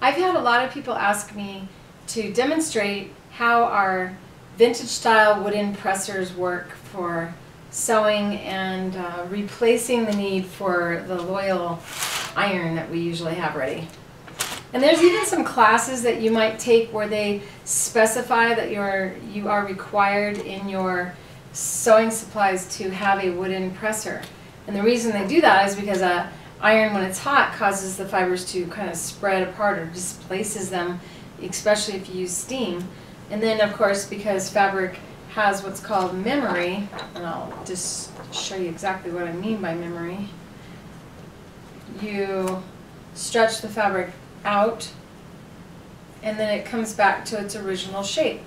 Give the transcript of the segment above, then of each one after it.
I've had a lot of people ask me to demonstrate how our vintage style wooden pressers work for sewing and replacing the need for the Loyal iron that we usually have ready. And there's even some classes that you might take where they specify that you are required in your sewing supplies to have a wooden presser. And the reason they do that is because iron, when it's hot, causes the fibers to kind of spread apart or displaces them, especially if you use steam. And then, of course, because fabric has what's called memory, and I'll just show you exactly what I mean by memory. You stretch the fabric out, and then it comes back to its original shape.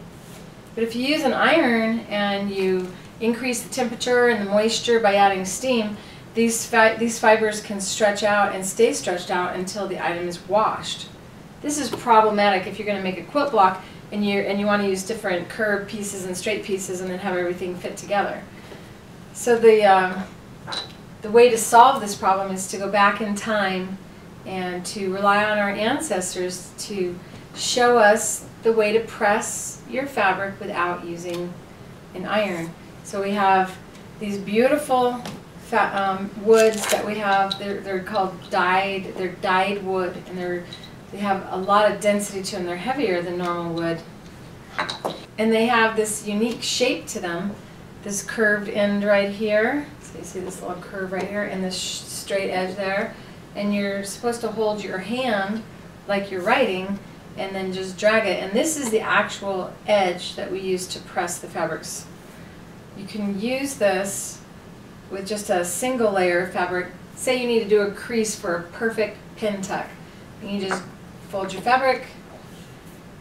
But if you use an iron and you increase the temperature and the moisture by adding steam, these fibers can stretch out and stay stretched out until the item is washed. This is problematic if you're going to make a quilt block and you want to use different curved pieces and straight pieces and then have everything fit together. So the way to solve this problem is to go back in time and to rely on our ancestors to show us the way to press your fabric without using an iron. So we have these beautiful woods that we have. They're called dyed. They're dyed wood, and they have a lot of density to them. They're heavier than normal wood, and they have this unique shape to them. This curved end right here. So you see this little curve right here, and this straight edge there. And you're supposed to hold your hand like you're writing, and then just drag it. And this is the actual edge that we use to press the fabrics. You can use this with just a single layer of fabric. Say you need to do a crease for a perfect pin tuck. And you just fold your fabric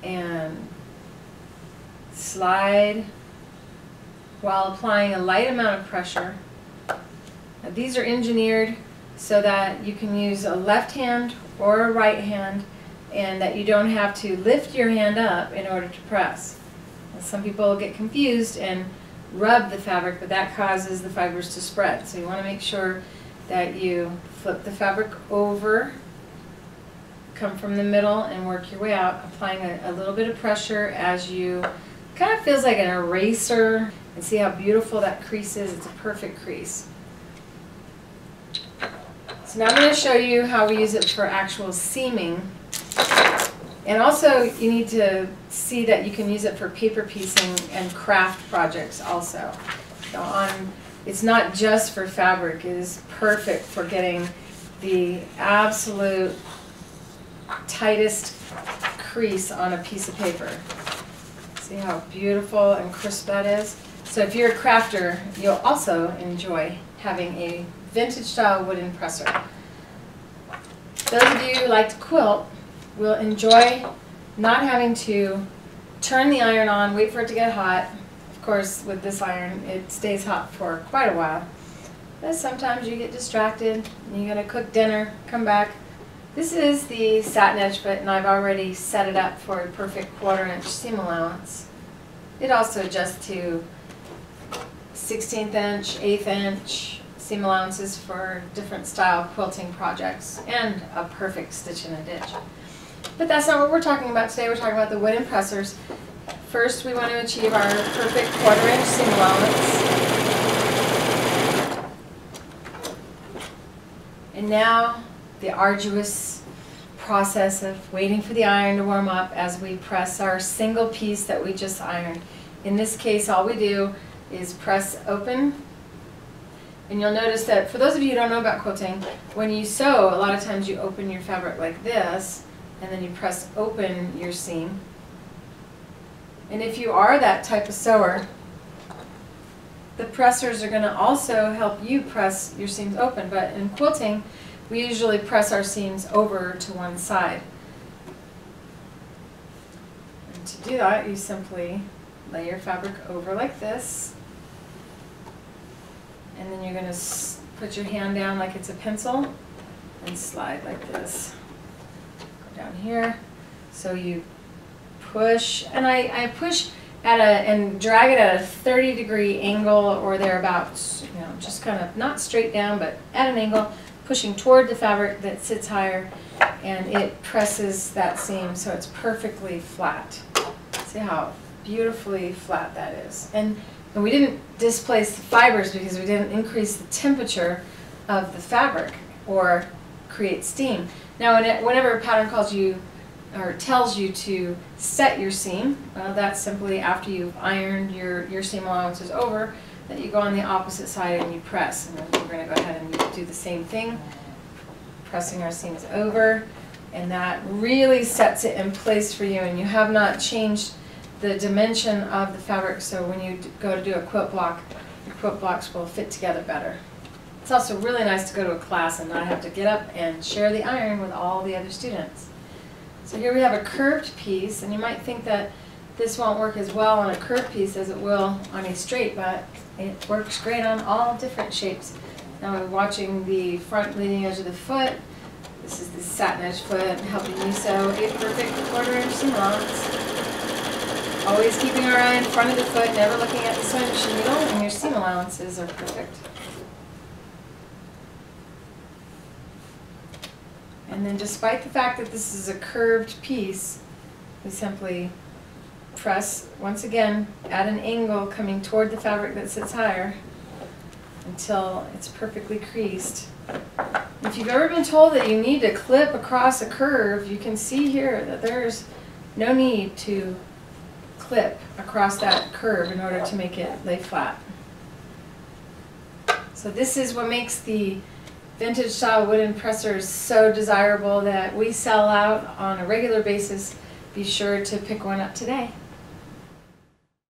and slide while applying a light amount of pressure. Now, these are engineered so that you can use a left hand or a right hand, and that you don't have to lift your hand up in order to press. And some people get confused and rub the fabric, but that causes the fibers to spread. So you want to make sure that you flip the fabric over, come from the middle and work your way out, applying a little bit of pressure as you, kind of feels like an eraser, and see how beautiful that crease is. It's a perfect crease. So now I'm going to show you how we use it for actual seaming. And also you need to see that you can use it for paper piecing and craft projects also. So it's not just for fabric, it is perfect for getting the absolute tightest crease on a piece of paper. See how beautiful and crisp that is? So if you're a crafter, you'll also enjoy having a vintage style wooden presser. Those of you who like to quilt will enjoy not having to turn the iron on, wait for it to get hot. Of course, with this iron, it stays hot for quite a while. But sometimes you get distracted, and you're going to cook dinner, come back. This is the satin edge foot, and I've already set it up for a perfect 1/4 inch seam allowance. It also adjusts to 16th inch, 1/8 inch seam allowances for different style quilting projects, and a perfect stitch in a ditch. But that's not what we're talking about today. We're talking about the wooden pressers. First, we want to achieve our perfect 1/4 inch seam allowance. And now, the arduous process of waiting for the iron to warm up as we press our single piece that we just ironed. In this case, all we do is press open. And you'll notice that, for those of you who don't know about quilting, when you sew, a lot of times you open your fabric like this, and then you press open your seam. And if you are that type of sewer, the pressers are going to also help you press your seams open. But in quilting, we usually press our seams over to one side. And to do that, you simply lay your fabric over like this. And then you're going to put your hand down like it's a pencil and slide like this. Go down here. So you push, and I push at and drag it at a 30-degree angle or thereabouts. You know, just kind of not straight down, but at an angle, pushing toward the fabric that sits higher. and it presses that seam so it's perfectly flat. See how beautifully flat that is. And we didn't displace the fibers because we didn't increase the temperature of the fabric or create steam. Now, whenever a pattern calls you or tells you to set your seam, that's simply after you've ironed your seam allowances over, that you go on the opposite side and you press. And then we're going to go ahead and do the same thing, pressing our seams over, and that really sets it in place for you, and you have not changed the dimension of the fabric, so when you go to do a quilt block, your quilt blocks will fit together better. It's also really nice to go to a class and not have to get up and share the iron with all the other students. So here we have a curved piece, and you might think that this won't work as well on a curved piece as it will on a straight, but it works great on all different shapes. Now we're watching the front leading edge of the foot. This is the satin edge foot, helping you sew a perfect 1/4 inch seam allowance. Always keeping our eye in front of the foot, never looking at the sewing machine needle, and your seam allowances are perfect. And then despite the fact that this is a curved piece, we simply press once again at an angle coming toward the fabric that sits higher until it's perfectly creased. If you've ever been told that you need to clip across a curve, you can see here that there's no need to clip across that curve in order to make it lay flat. So this is what makes the vintage style wooden pressers so desirable that we sell out on a regular basis. Be sure to pick one up today.